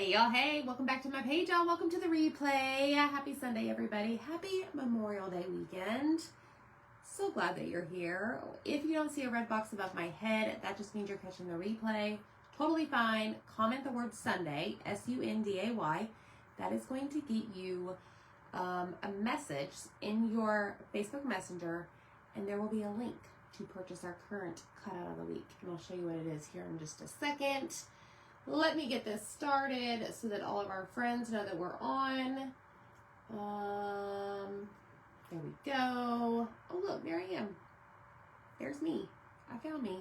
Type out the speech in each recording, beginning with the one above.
Hey y'all, hey, welcome back to my page, y'all. Welcome to the replay. Happy Sunday, everybody. Happy Memorial Day weekend. So glad that you're here. If you don't see a red box above my head, that just means you're catching the replay. Totally fine. Comment the word Sunday, S-U-N-D-A-Y. That is going to get you a message in your Facebook Messenger, and there will be a link to purchase our current cutout of the week. And I'll show you what it is here in just a second. Let me get this started so that all of our friends know that we're on. There we go. Oh, look, there I am. There's me. I found me.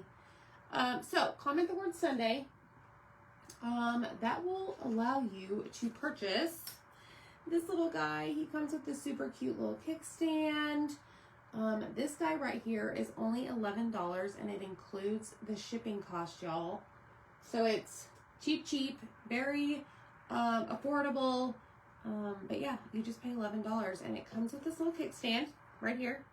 So, comment the word Sunday. That will allow you to purchase this little guy. He comes with this super cute little kickstand. This guy right here is only $11, and it includes the shipping cost, y'all. So it's cheap, very affordable. But yeah, you just pay $11, and it comes with this little kickstand right here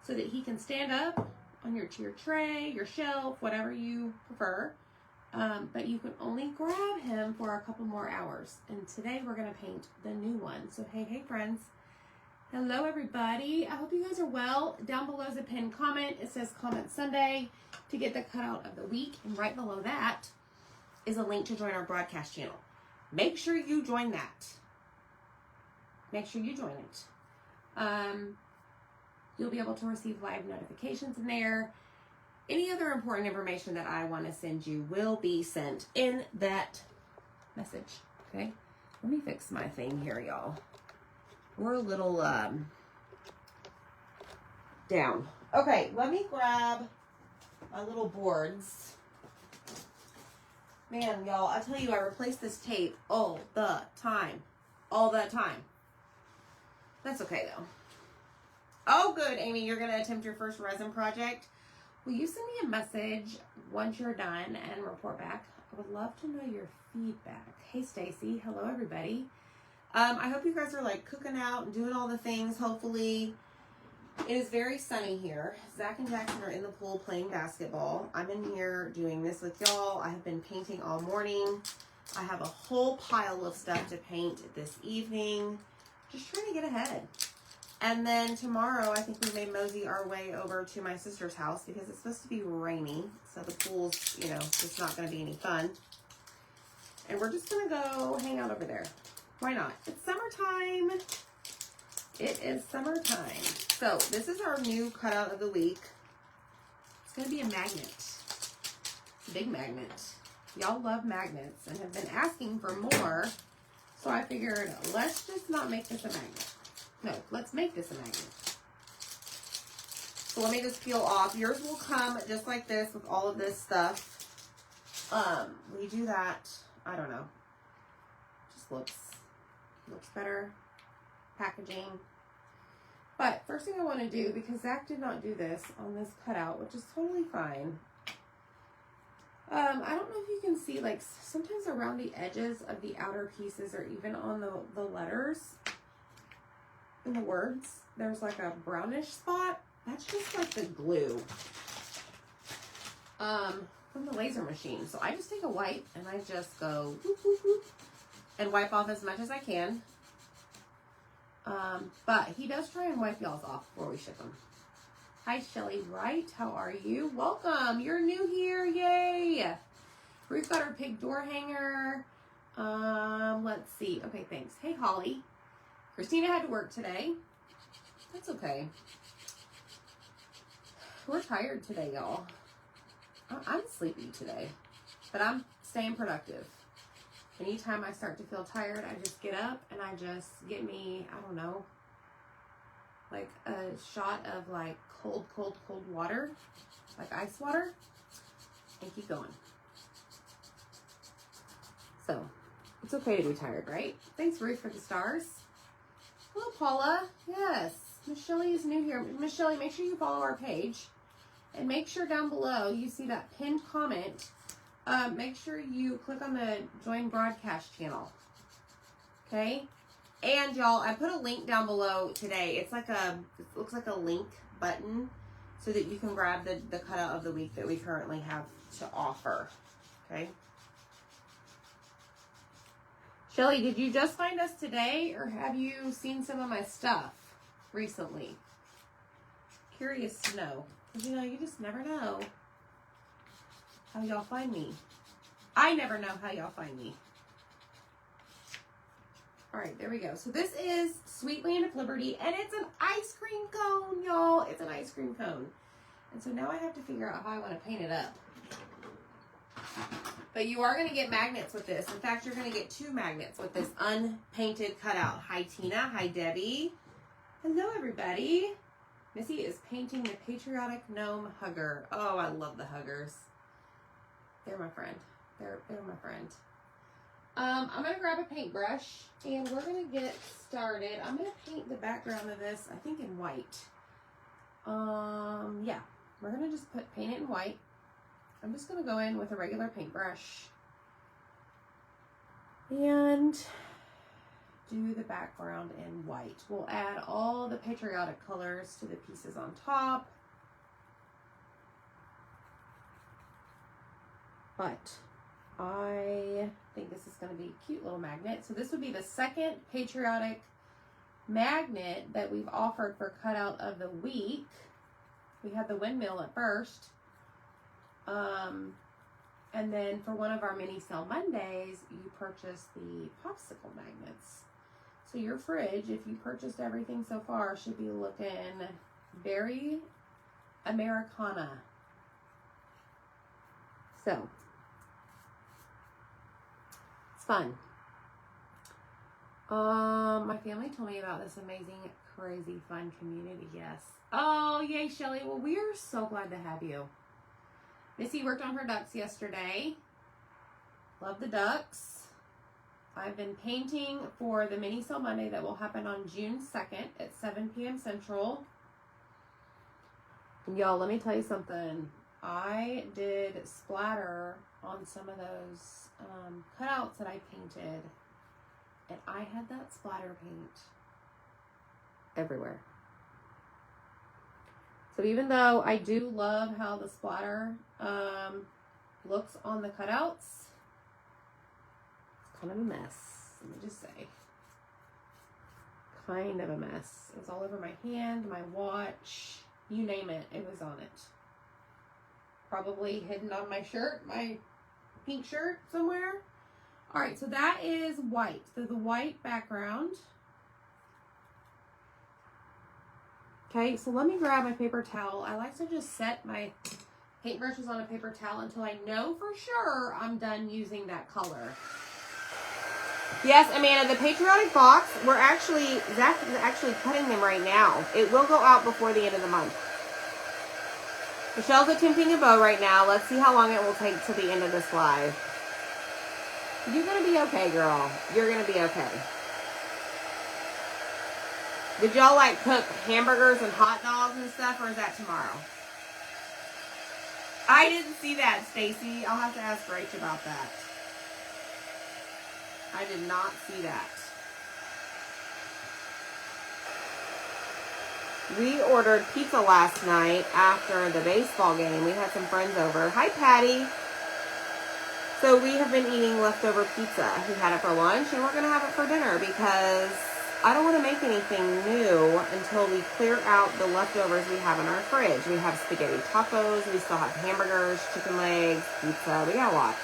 so that he can stand up on your tray, your shelf, whatever you prefer. But you can only grab him for a couple more hours. And today we're going to paint the new one. So hey friends. Hello everybody. I hope you guys are well. Down below is a pinned comment. It says comment Sunday to get the cutout of the week. And right below that is a link to join our broadcast channel. Make sure you join that. Make sure you join it. You'll be able to receive live notifications in there. Any other important information that I want to send you will be sent in that message. Okay? Let me fix my thing here, y'all. We're a little down. Okay, let me grab my little boards. Man, y'all, I tell you, I replace this tape all the time. All the time. That's okay, though. Oh, good, Amy. You're going to attempt your first resin project. Will you send me a message once you're done and report back? I would love to know your feedback. Hey, Stacy. Hello, everybody. I hope you guys are, like, cooking out and doing all the things, hopefully. It is very sunny here. Zach and Jackson are in the pool playing basketball. I'm in here doing this with y'all. I have been painting all morning. I have a whole pile of stuff to paint this evening. Just trying to get ahead. And then tomorrow, I think we may mosey our way over to my sister's house because it's supposed to be rainy. So the pool's, you know, just not going to be any fun. And we're just going to go hang out over there. Why not? It's summertime. It is summertime. So this is our new cutout of the week. It's going to be a magnet. It's a big magnet. Y'all love magnets and have been asking for more. So I figured, let's just not make this a magnet. No, let's make this a magnet. So let me just peel off. Yours will come just like this with all of this stuff. We do that, I don't know. Just looks better. Packaging. But first thing I want to do, because Zach did not do this on this cutout, which is totally fine. I don't know if you can see, like, sometimes around the edges of the outer pieces or even on the letters in the words, there's like a brownish spot. That's just like the glue from the laser machine. So I just take a wipe and I just go whoop, whoop, whoop, and wipe off as much as I can. But he does try and wipe y'all's off before we ship them. Hi, Shelly Wright. How are you? Welcome. You're new here. Yay. Ruth got her pig door hanger. Let's see. Okay, thanks. Hey, Holly. Christina had to work today. That's okay. We're tired today, y'all. I'm sleepy today, but I'm staying productive. Anytime I start to feel tired, I just get up and I just get me, I don't know, like a shot of like cold water, like ice water, and keep going. So it's okay to be tired, right? Thanks, Ruth, for the stars. Hello, Paula. Yes, Miss Shelley is new here. Miss Shelley, make sure you follow our page, and make sure down below you see that pinned comment. Make sure you click on the join broadcast channel. Okay? And y'all, I put a link down below today. It's like it looks like a link button so that you can grab the cutout of the week that we currently have to offer. Okay? Shelly, did you just find us today, or have you seen some of my stuff recently? Curious to know. Because, you know, you just never know how y'all find me. I never know how y'all find me. All right, there we go. So this is Sweet Land of Liberty, and it's an ice cream cone, y'all. It's an ice cream cone. And so now I have to figure out how I want to paint it up. But you are going to get magnets with this. In fact, you're going to get 2 magnets with this unpainted cutout. Hi, Tina. Hi, Debbie. Hello, everybody. Missy is painting the Patriotic Gnome Hugger. Oh, I love the huggers. They're my friend. They're my friend. I'm going to grab a paintbrush, and we're going to get started. I'm going to paint the background of this, I think, in white. Yeah. We're going to just paint it in white. I'm just going to go in with a regular paintbrush and do the background in white. We'll add all the patriotic colors to the pieces on top. But I think this is going to be a cute little magnet. So this would be the second patriotic magnet that we've offered for cutout of the week. We had the windmill at first. And then for one of our mini sale Mondays, you purchase the popsicle magnets. So your fridge, if you purchased everything so far, should be looking very Americana. So it's fun. My family told me about this amazing, crazy, fun community. Yes. Oh, yay, Shelly. Well, we are so glad to have you. Missy worked on her ducks yesterday. Love the ducks. I've been painting for the mini sale Monday that will happen on June 2nd at 7 p.m. Central. And y'all, let me tell you something. I did splatter on some of those cutouts that I painted. And I had that splatter paint everywhere. So even though I do love how the splatter looks on the cutouts, it's kind of a mess. Let me just say. Kind of a mess. It was all over my hand, my watch, you name it, it was on it. Probably hidden on my shirt, my pink shirt somewhere. All right, so that is white. So the white background. Okay, so let me grab my paper towel. I like to just set my paintbrushes on a paper towel until I know for sure I'm done using that color. Yes, Amanda, the patriotic box, Zach is actually cutting them right now. It will go out before the end of the month. Michelle's attempting a bow right now. Let's see how long it will take to the end of this live. You're going to be okay, girl. You're going to be okay. Did y'all like cook hamburgers and hot dogs and stuff, or is that tomorrow? I didn't see that, Stacy. I'll have to ask Rach about that. I did not see that. We ordered pizza last night after the baseball game. We had some friends over. Hi, Patty. So we have been eating leftover pizza. We had it for lunch, and we're going to have it for dinner because I don't want to make anything new until we clear out the leftovers we have in our fridge. We have spaghetti tacos. We still have hamburgers, chicken legs, pizza. We got a lot.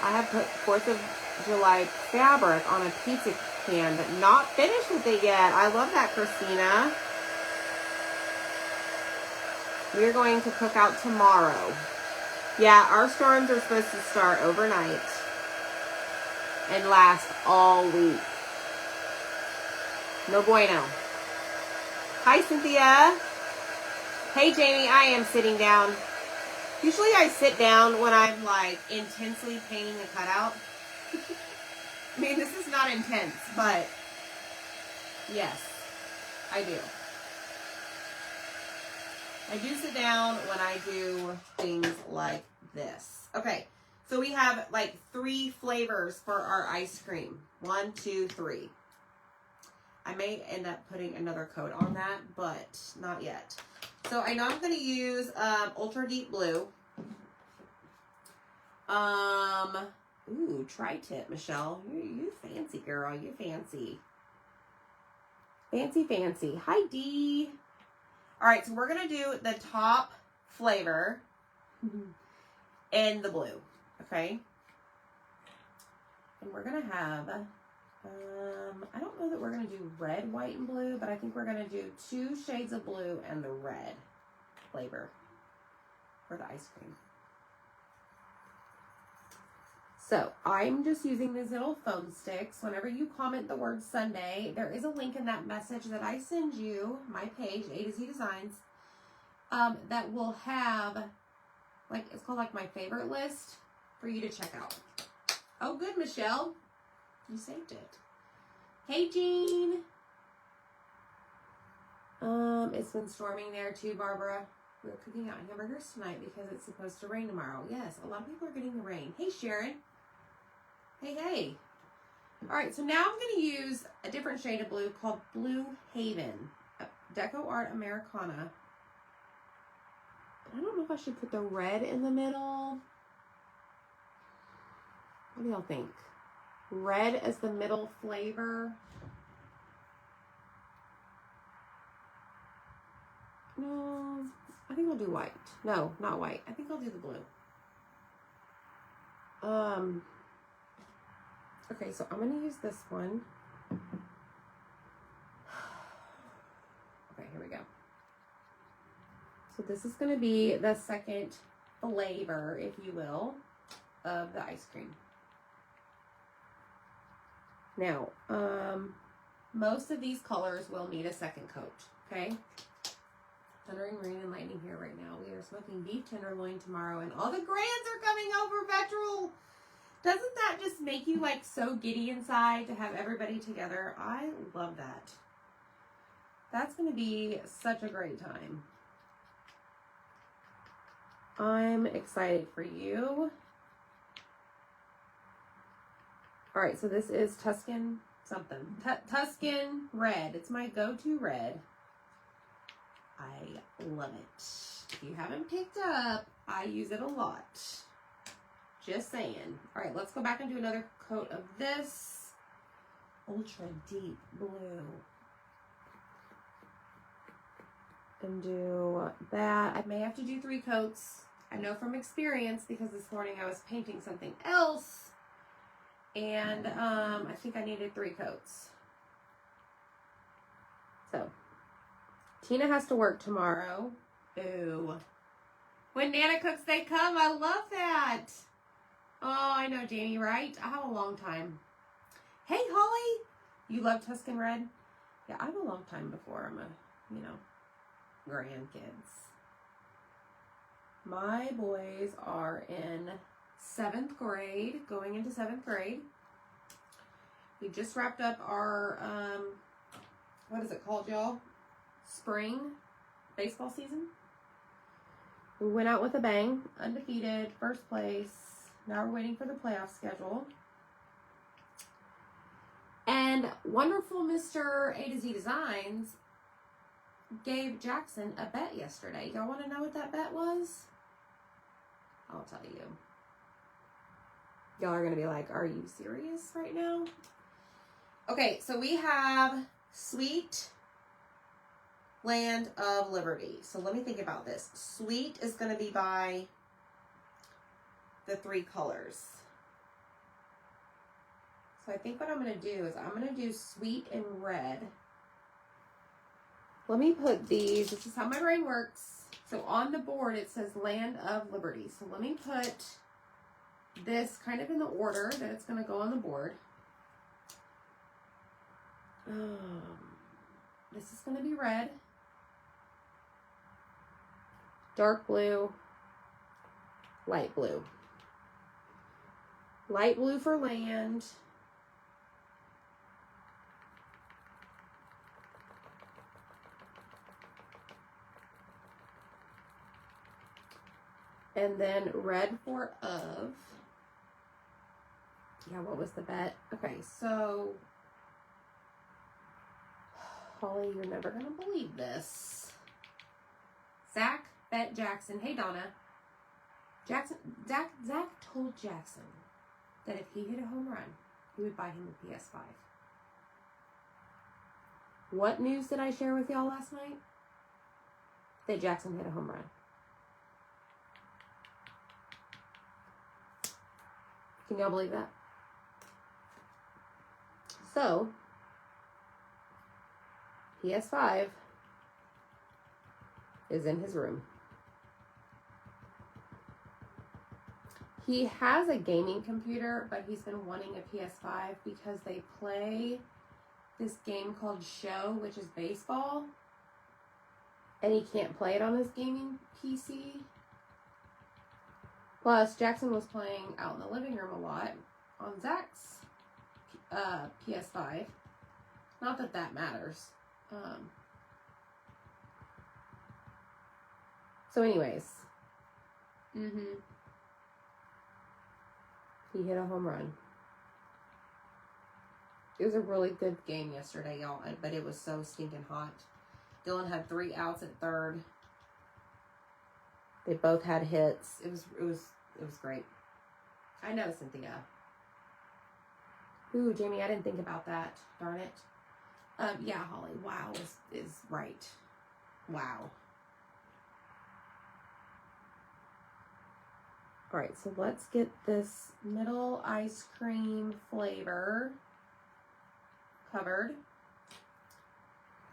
I have put 4th of July fabric on a pizza can, but not finished with it yet. I love that, Christina. We're going to cook out tomorrow. Yeah, our storms are supposed to start overnight and last all week. No bueno. Hi, Cynthia. Hey, Jamie, I am sitting down. Usually I sit down when I'm like intensely painting a cutout. I mean, this is not intense, but yes, I do. I do sit down when I do things like this. Okay, so we have like 3 flavors for our ice cream. 1, 2, 3. I may end up putting another coat on that, but not yet. So I know I'm going to use Ultra Deep Blue. Ooh, tri-tip, Michelle. You fancy, girl. You fancy. Fancy, fancy. Hi, Dee. All right, so we're going to do the top flavor in the blue, okay? And we're going to have, I don't know that we're going to do red, white, and blue, but I think we're going to do 2 shades of blue and the red flavor for the ice cream. So I'm just using these little foam sticks. Whenever you comment the word Sunday, there is a link in that message that I send you, my page, A to Z Designs, that will have, like, it's called like my favorite list for you to check out. Oh, good, Michelle. You saved it. Hey, Jean. It's been storming there too, Barbara. We're cooking out hamburgers tonight because it's supposed to rain tomorrow. Yes, a lot of people are getting the rain. Hey, Sharon. Hey, hey. All right, so now I'm going to use a different shade of blue called Blue Haven, Deco Art Americana. I don't know if I should put the red in the middle. What do y'all think? Red as the middle flavor. No, I think I'll do white. No, not white. I think I'll do the blue. Okay, so I'm going to use this one. Okay, here we go. So this is going to be the second flavor, if you will, of the ice cream. Now, most of these colors will need a second coat, okay? Thundering rain and lightning here right now. We are smoking beef tenderloin tomorrow, and all the grands are coming over, Petrol. Doesn't that just make you, like, so giddy inside to have everybody together? I love that. That's going to be such a great time. I'm excited for you. All right, so this is Tuscan something. Tuscan red. It's my go-to red. I love it. If you haven't picked up, I use it a lot. Just saying. All right, let's go back and do another coat of this ultra deep blue. And do that. I may have to do 3 coats. I know from experience because this morning I was painting something else. And I think I needed 3 coats. So, Tina has to work tomorrow. Ooh. When Nana cooks, they come. I love that. Oh, I know, Jamie, right? I have a long time. Hey, Holly. You love Tuscan Red? Yeah, I have a long time before I'm a, grandkids. My boys are in 7th grade, going into 7th grade. We just wrapped up our, what is it called, y'all? Spring baseball season. We went out with a bang, undefeated, first place. Now we're waiting for the playoff schedule. And wonderful Mr. A to Z Designs gave Jackson a bet yesterday. Y'all want to know what that bet was? I'll tell you. Y'all are going to be like, are you serious right now? Okay, so we have Sweet Land of Liberty. So let me think about this. Sweet is going to be by the 3 colors. So I think what I'm going to do is I'm going to do sweet and red. Let me put these. This is how my brain works. So on the board it says Land of Liberty. So let me put this kind of in the order that it's going to go on the board. This is going to be red. Dark blue. Light blue. Light blue for land. And then red for of. Yeah, what was the bet? Okay, so Holly, you're never gonna believe this. Zach bet Jackson. Hey Donna. Zach told Jackson that if he hit a home run, he would buy him a PS5. What news did I share with y'all last night? That Jackson hit a home run. Can y'all believe that? So, PS5 is in his room. He has a gaming computer, but he's been wanting a PS5 because they play this game called Show, which is baseball, and he can't play it on his gaming PC. Plus, Jackson was playing out in the living room a lot on Zach's PS5. Not that that matters. So anyways, he hit a home run. It was a really good game yesterday, y'all, but it was so stinking hot. Dylan had 3 outs at third. They both had hits. It was great. I know, Cynthia. Ooh, Jamie, I didn't think about that. Darn it. Yeah, Holly. Wow is right. Wow. All right, so let's get this middle ice cream flavor covered.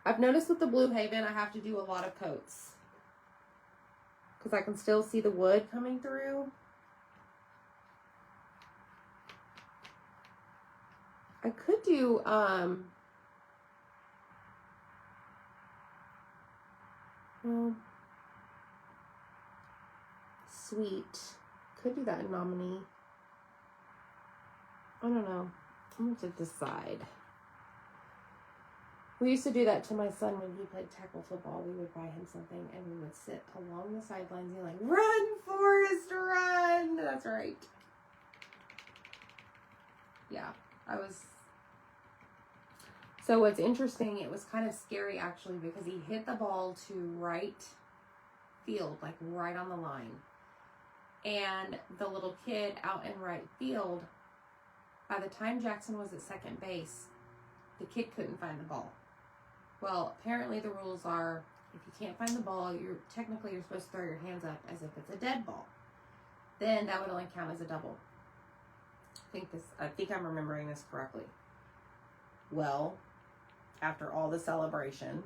I've noticed with the Blue Haven, I have to do a lot of coats because I can still see the wood coming through. I could do, well, sweet. Could do that in nominee. I don't know. I'm going to decide. We used to do that to my son when he played tackle football. We would buy him something and we would sit along the sidelines and like, run, Forrest, run! That's right. Yeah, I was... So what's interesting, it was kind of scary actually because he hit the ball to right field, like right on the line. And the little kid out in right field, by the time Jackson was at second base, the kid couldn't find the ball. Well, apparently the rules are, if you can't find the ball, you're supposed to throw your hands up as if it's a dead ball. Then that would only count as a double. I think I'm remembering this correctly. Well, after all the celebration,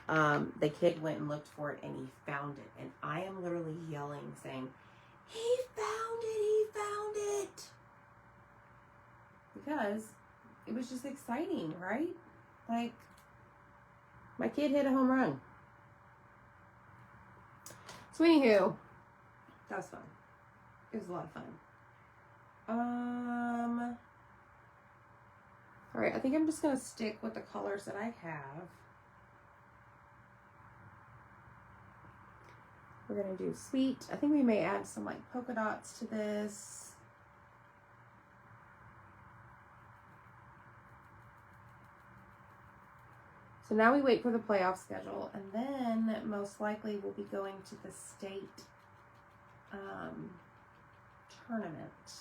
the kid went and looked for it and he found it. And I am literally yelling, saying, he found it, he found it. Because it was just exciting, right? Like, my kid hit a home run. So anywho, that was fun. It was a lot of fun. All right, I think I'm just going to stick with the colors that I have. We're going to do sweet. I think we may add some like polka dots to this. So now we wait for the playoff schedule, and then most likely we'll be going to the state tournament,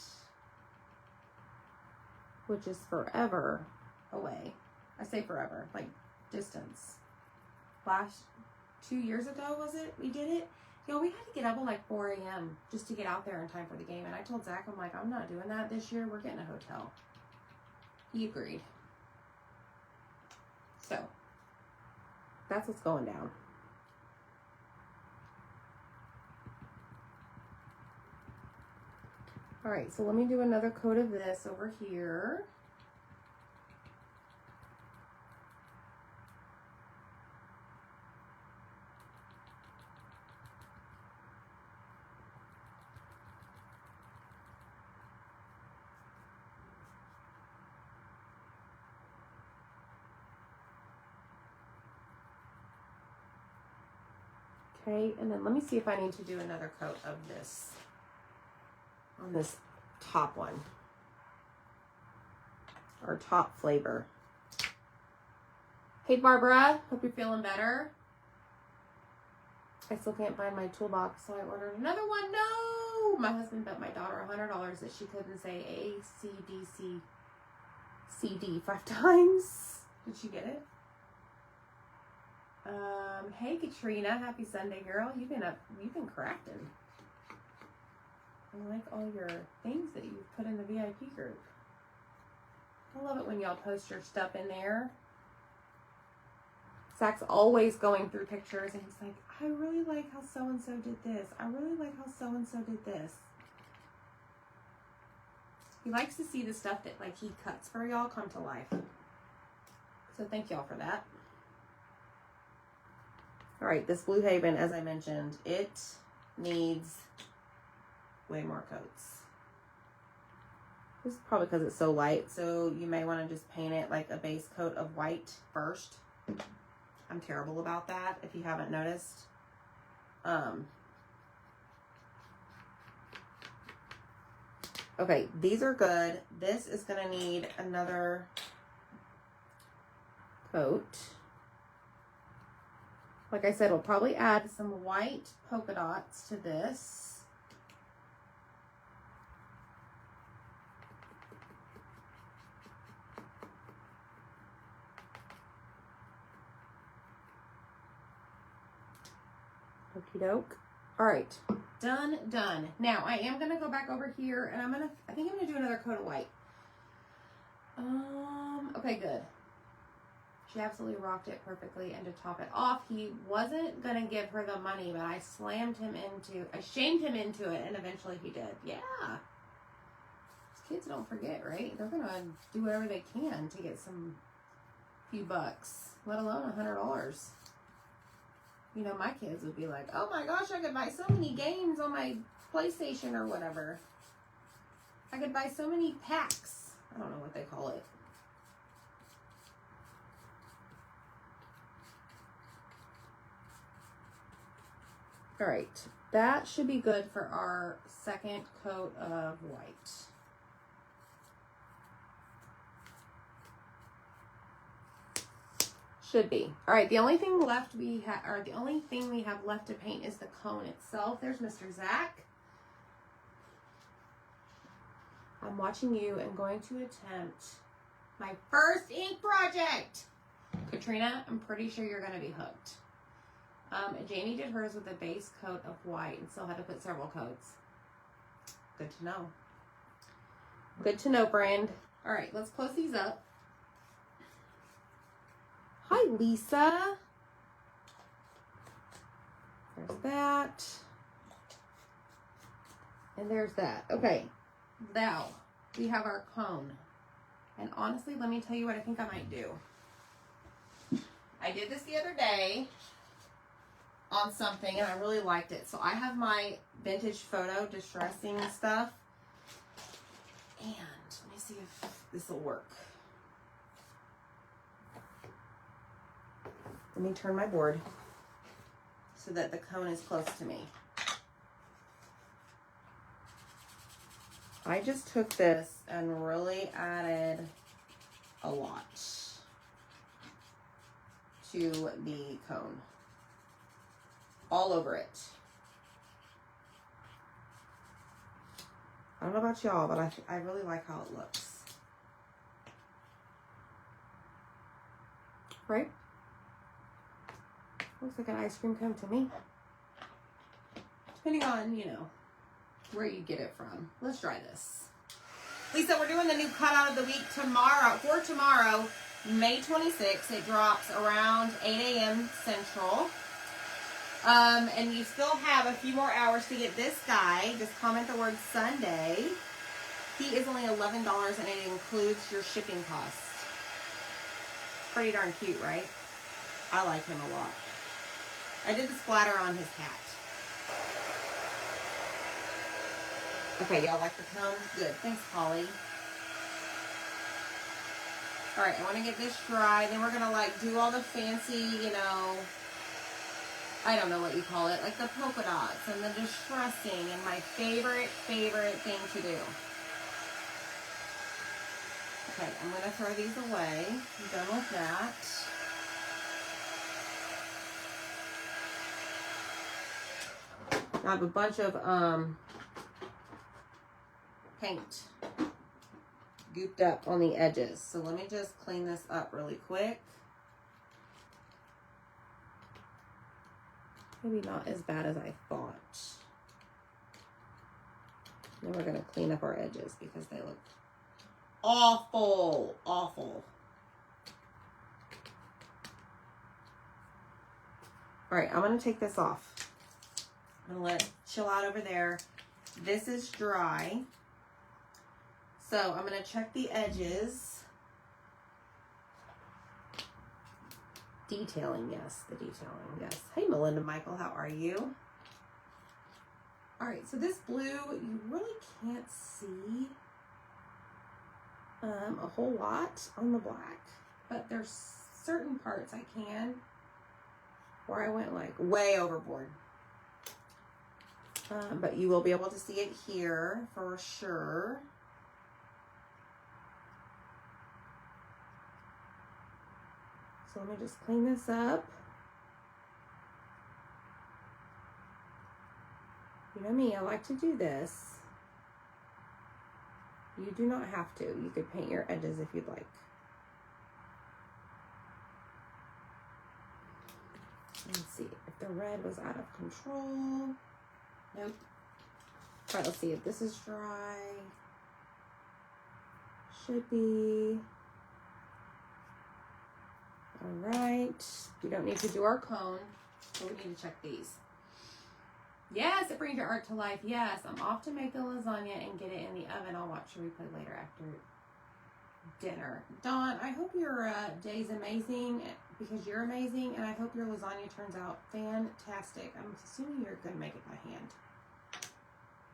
which is forever away. I say forever, like distance. 2 years ago, was it? We did it. Yo, we had to get up at like 4 a.m. just to get out there in time for the game. And I told Zach, I'm like, I'm not doing that this year. We're getting a hotel. He agreed. So, that's what's going down. All right, so let me do another coat of this over here. Okay, and then let me see if I need to do another coat of this on this top one, or top flavor. Hey Barbara, hope you're feeling better. I still can't find my toolbox, so I ordered another one. No! Woo! My husband bet my daughter $100 that she couldn't say A-C-D-C-C-D 5 times. Did she get it? Hey Katrina, happy Sunday, girl. You've been crafting. I like all your things that you put in the VIP group. I love it when y'all post your stuff in there. Zach's always going through pictures and he's like, I really like how so-and-so did this. I really like how so-and-so did this. He likes to see the stuff that like he cuts for y'all come to life. So thank y'all for that. All right, this Blue Haven, as I mentioned, it needs way more coats. This is probably because it's so light, so you may want to just paint it like a base coat of white first. I'm terrible about that, if you haven't noticed. Okay, these are good. This is going to need another coat. Like I said, we'll probably add some white polka dots to this. Okie doke. All right, done. Now I am gonna go back over here and I think I'm gonna do another coat of white. Okay, good. She absolutely rocked it perfectly. And to top it off, he wasn't gonna give her the money, but I shamed him into it, and eventually he did. Yeah. These kids don't forget, right? They're gonna do whatever they can to get some few bucks, let alone $100. You know, my kids would be like, oh my gosh, I could buy so many games on my PlayStation or whatever. I could buy so many packs. I don't know what they call it. All right, that should be good for our second coat of white. Should be. All right, the only thing left we have left to paint is the cone itself. There's Mr. Zach. I'm watching you and going to attempt my first ink project. Katrina, I'm pretty sure you're going to be hooked. Jamie did hers with a base coat of white and still had to put several coats. Good to know. Good to know, Brand. All right, let's close these up. Hi, Lisa. There's that. And there's that. Okay, now we have our cone. And honestly, let me tell you what I think I might do. I did this the other day on something and I really liked it. So I have my vintage photo distressing stuff. And let me see if this will work. Let me turn my board so that the cone is close to me. I just took this and really added a lot to the cone. All over it. I don't know about y'all, but I really like how it looks. Right? Looks like an ice cream cone to me. Depending on, you know, where you get it from. Let's try this. Lisa, we're doing the new cutout of the week tomorrow. For tomorrow, May 26th. It drops around 8 a.m. Central. And you still have a few more hours to get this guy. Just comment the word Sunday. He is only $11 and it includes your shipping costs. Pretty darn cute, right? I like him a lot. I did the splatter on his hat. Okay, y'all like the cone? Good. Thanks, Holly. All right, I want to get this dry. Then we're going to, like, do all the fancy, you know, I don't know what you call it, like the polka dots and the distressing and my favorite thing to do. Okay, I'm going to throw these away. I'm done with that. I have a bunch of paint gooped up on the edges. So let me just clean this up really quick. Maybe not as bad as I thought. Then we're going to clean up our edges because they look awful, awful. All right, I'm going to take this off. I'm going to let it chill out over there. This is dry. So I'm going to check the edges. Detailing, yes, the detailing, yes. Hey, Melinda Michael, how are you? All right, so this blue, you really can't see a whole lot on the black, but there's certain parts I can, where I went like way overboard. But you will be able to see it here for sure. So let me just clean this up. You know me, I like to do this. You do not have to. You could paint your edges if you'd like. Let's see if the red was out of control. Nope. All right, let's see if this is dry. Should be. All right. We don't need to do our cone, so we need to check these. Yes, it brings your art to life. Yes, I'm off to make the lasagna and get it in the oven. I'll watch your replay later after dinner. Dawn, I hope your day's amazing because you're amazing, and I hope your lasagna turns out fantastic. I'm assuming you're going to make it by hand.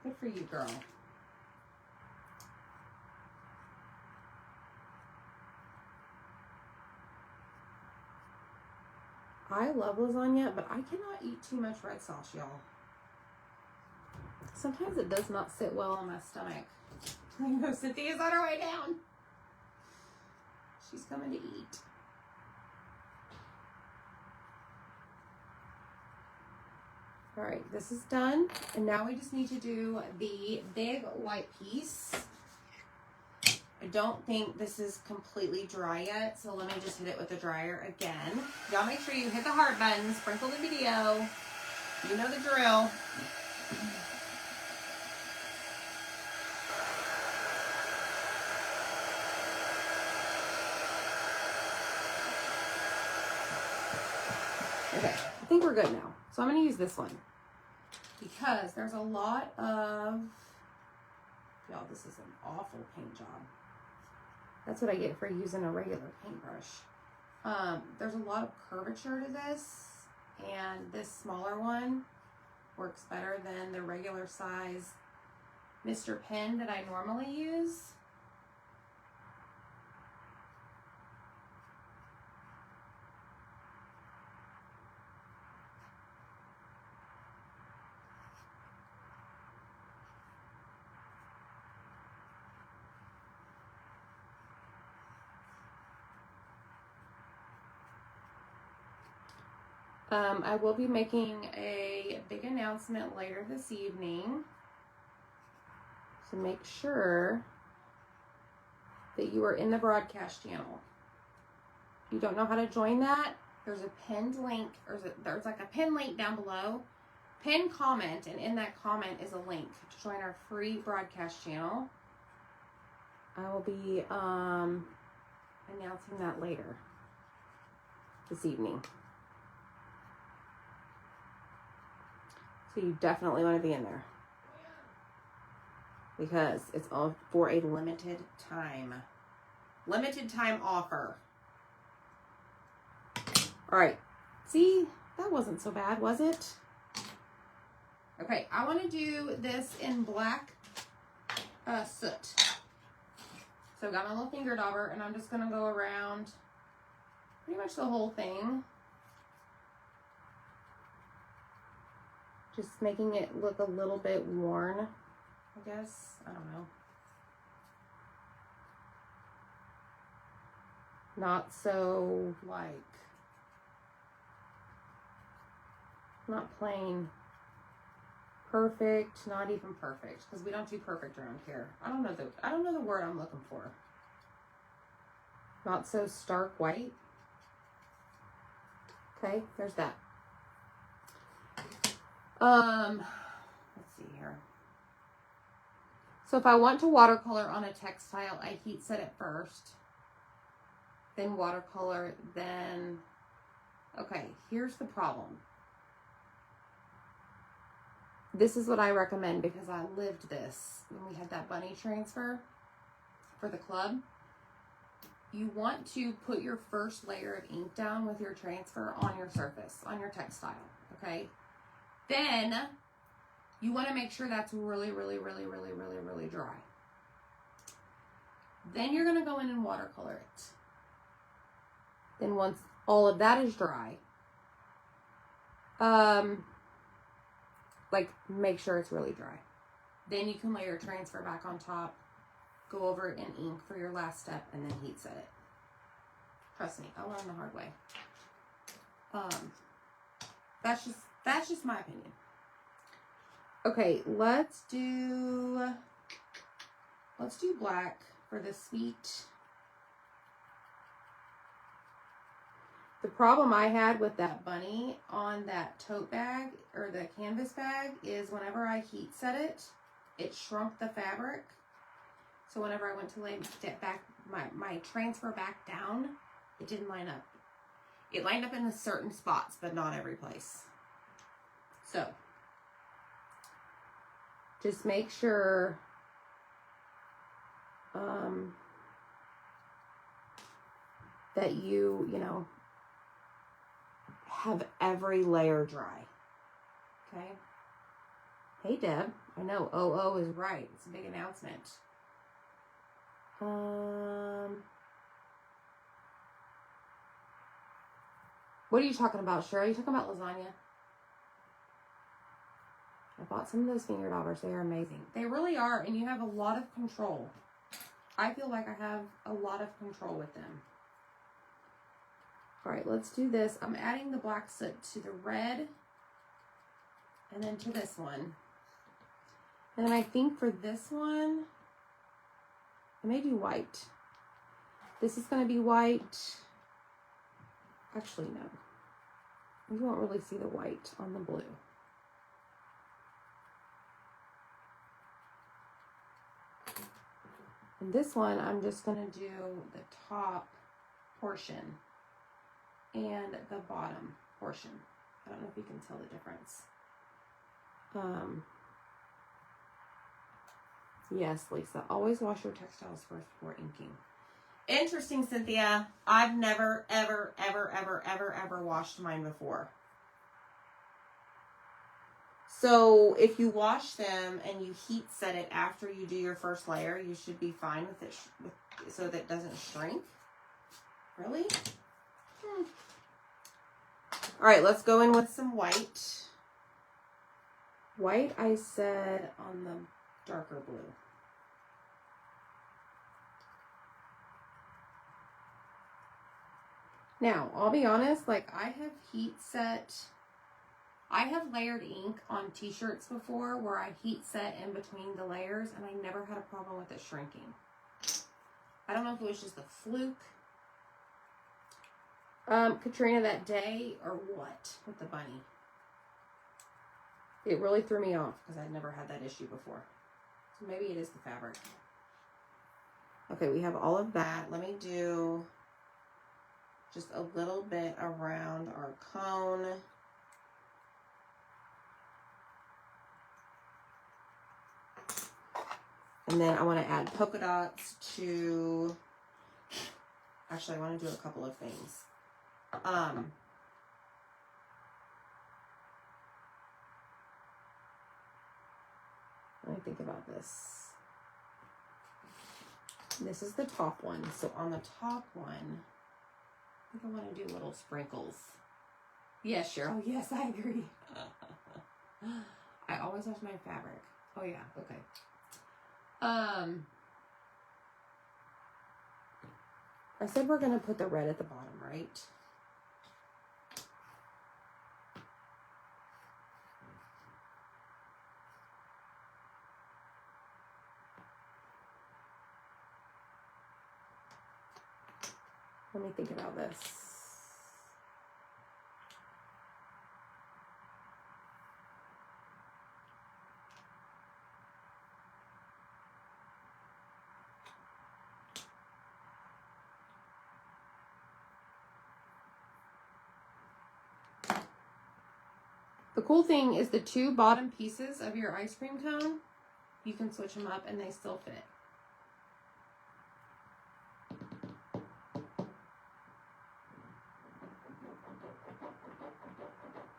Good for you, girl. I love lasagna, but I cannot eat too much red sauce, y'all. Sometimes it does not sit well on my stomach. I know Cynthia's on her way down. She's coming to eat. All right, this is done. And now we just need to do the big white piece. I don't think this is completely dry yet, so let me just hit it with the dryer again. Y'all make sure you hit the heart button, sprinkle the video. You know the drill. Okay, I think we're good now. So I'm going to use this one because there's a lot of, y'all, this is an awful paint job. That's what I get for using a regular paintbrush. There's a lot of curvature to this, and this smaller one works better than the regular size Mr. Pen that I normally use. I will be making a big announcement later this evening to make sure that you are in the broadcast channel. If you don't know how to join that, there's a pinned link, or there's like a pinned link down below. Pin comment, and in that comment is a link to join our free broadcast channel. I will be announcing that later this evening. So you definitely want to be in there because it's all for a limited time. Limited time offer. All right. See, that wasn't so bad, was it? Okay, I want to do this in black soot. So I've got my little finger dauber, and I'm just going to go around pretty much the whole thing. Just making it look a little bit worn, I guess. I don't know. Not so, like, not plain. perfect, not even perfect, because we don't do perfect around here. I don't know the word I'm looking for. Not so stark white. Okay, there's that. Let's see here. So if I want to watercolor on a textile, I heat set it first, then watercolor, then, okay, here's the problem. This is what I recommend because I lived this when we had that bunny transfer for the club. You want to put your first layer of ink down with your transfer on your surface, on your textile, okay? Then you want to make sure that's really, really, really, really, really, really dry. Then you're going to go in and watercolor it. Then once all of that is dry, like make sure it's really dry. Then you can lay your transfer back on top, go over it in ink for your last step, and then heat set it. Trust me, I learned the hard way. That's just my opinion. Okay, let's do black for the sweet. The problem I had with that bunny on that tote bag or the canvas bag is whenever I heat set it, it shrunk the fabric. So whenever I went to lay it back, my transfer back down, it didn't line up. It lined up in the certain spots, but not every place. So just make sure that you know, have every layer dry. Okay. Hey, Deb. I know OO is right. It's a big announcement. What are you talking about, Cheryl? Are you talking about lasagna? I bought some of those finger daubers. They are amazing. They really are, and you have a lot of control. I feel like I have a lot of control with them. All right, let's do this. I'm adding the black soot to the red and then to this one. And then I think for this one, I may do white. This is going to be white. Actually, no. You won't really see the white on the blue. And this one, I'm just going to do the top portion and the bottom portion. I don't know if you can tell the difference. Yes, Lisa, always wash your textiles first before inking. Interesting, Cynthia. I've never, ever, ever, ever, ever, ever washed mine before. So if you wash them and you heat set it after you do your first layer, you should be fine with it, so that it doesn't shrink. Really? All right, let's go in with some white. White, I said on the darker blue. Now, I'll be honest, like I have layered ink on t-shirts before where I heat set in between the layers and I never had a problem with it shrinking. I don't know if it was just a fluke, Katrina, that day or what with the bunny. It really threw me off because I'd never had that issue before. So maybe it is the fabric. Okay, we have all of that. Let me do just a little bit around our cone. And then I want to add polka dots to, actually I want to do a couple of things. Let me think about this. This is the top one. So on the top one, I think I want to do little sprinkles. Yes, Cheryl. Yes, I agree. I always wash my fabric. Oh yeah, okay. I said we're gonna put the red at the bottom, right? Let me think about this. The cool thing is the two bottom pieces of your ice cream cone, you can switch them up and they still fit.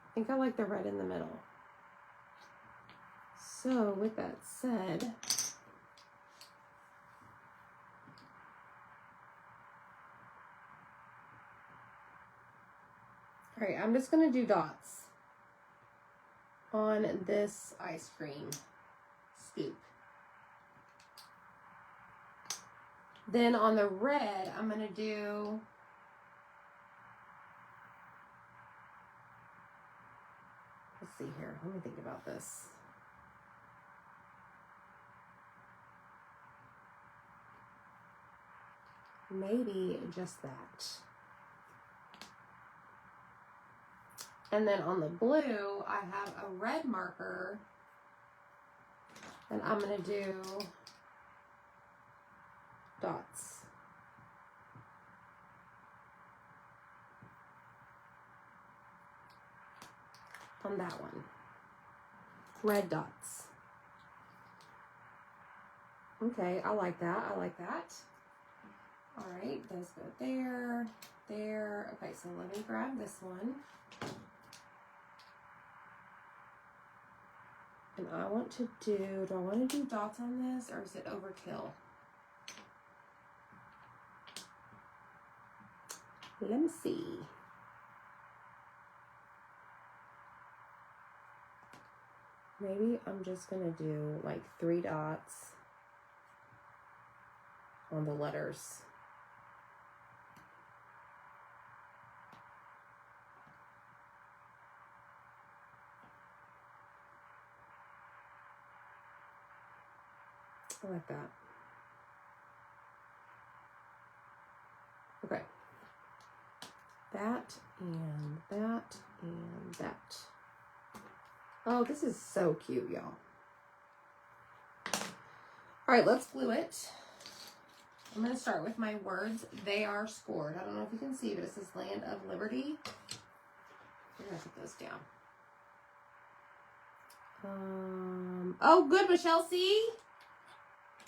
I think I like the red in the middle. So with that said, all right, I'm just gonna do dots on this ice cream scoop. Then on the red, I'm gonna do let's see here, let me think about this. Maybe just that. And then on the blue, I have a red marker, and I'm gonna do dots. On that one. Red dots. Okay, I like that. I like that. All right, those go there, there. Okay, so let me grab this one. And I want to do I want to do dots on this, or is it overkill? Let me see. Maybe I'm just gonna do like 3 dots on the letters. I like that. Okay. That and that and that. Oh, this is so cute, y'all. All right, let's glue it. I'm going to start with my words. They are scored. I don't know if you can see, but it says Land of Liberty. We're going to put those down. Oh, good, Michelle. See?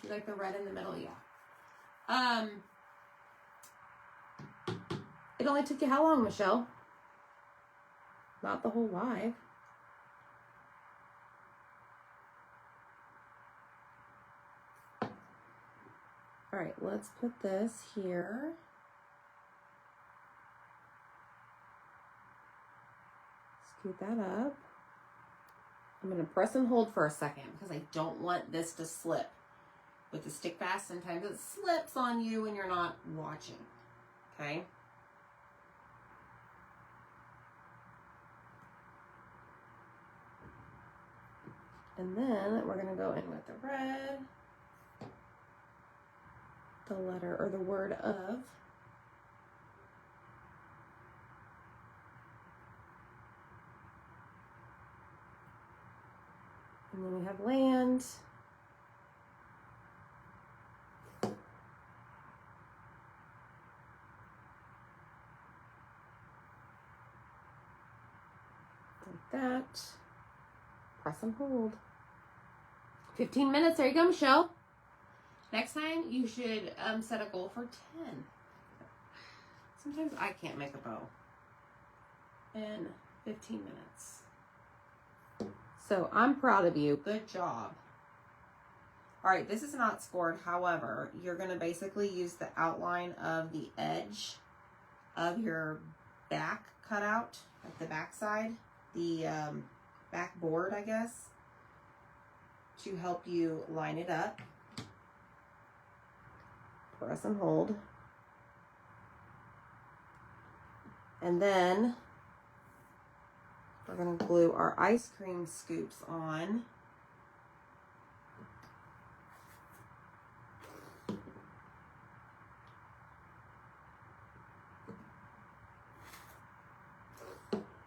You like the red in the middle? Yeah. It only took you how long, Michelle? Not the whole live. All right, let's put this here. Scoot that up. I'm going to press and hold for a second because I don't want this to slip. With the stick fast, sometimes it slips on you when you're not watching. Okay? And then we're going to go in with the red. The letter or the word of. And then we have land. Like that. Press and hold. 15 minutes. There you go, Michelle. Next time, you should set a goal for 10. Sometimes I can't make a bow in 15 minutes. So I'm proud of you. Good job. All right, this is not scored. However, you're going to basically use the outline of the edge of your back cutout, like the back side, the back board, I guess, to help you line it up. Press and hold. And then we're going to glue our ice cream scoops on.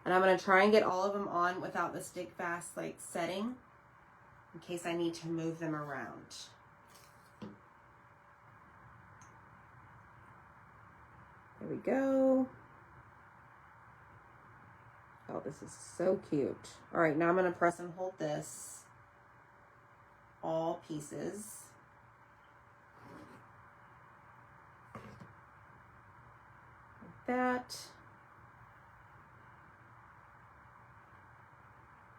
And I'm going to try and get all of them on without the stick fast like setting in case I need to move them around. There we go. Oh, this is so cute. All right, now I'm going to press and hold this. All pieces. Like that.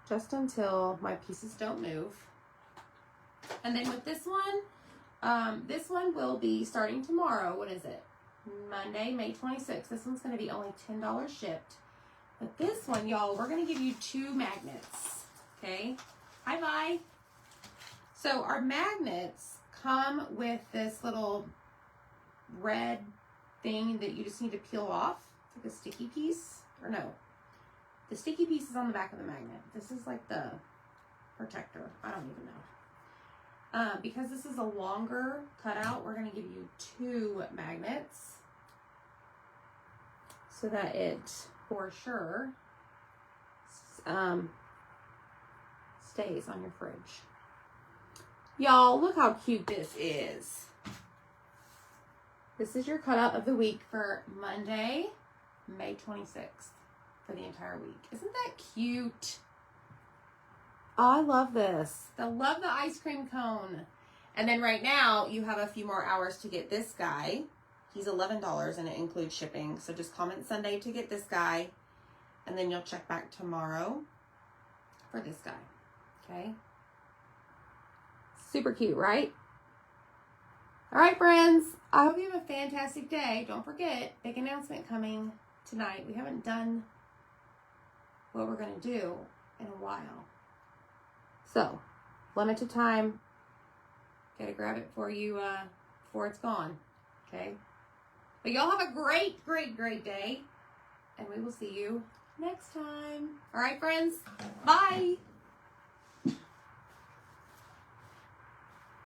Just until my pieces don't move. And then with this one will be starting tomorrow. What is it? Monday, May 26th. This one's going to be only $10 shipped. But this one, y'all, we're going to give you 2 magnets. Okay? Bye-bye. So our magnets come with this little red thing that you just need to peel off. It's like a sticky piece. Or no. The sticky piece is on the back of the magnet. This is like the protector. I don't even know. Because this is a longer cutout, we're going to give you 2 magnets so that it, for sure, stays on your fridge. Y'all, look how cute this is. This is your cutout of the week for Monday, May 26th for the entire week. Isn't that cute? I love this. I love the ice cream cone. And then right now, you have a few more hours to get this guy. He's $11 and it includes shipping. So just comment Sunday to get this guy. And then you'll check back tomorrow for this guy. Okay? Super cute, right? All right, friends. I hope you have a fantastic day. Don't forget, big announcement coming tonight. We haven't done what we're going to do in a while. So, limited time. Gotta grab it for you before it's gone. Okay? But y'all have a great, great, great day. And we will see you next time. All right, friends? Bye.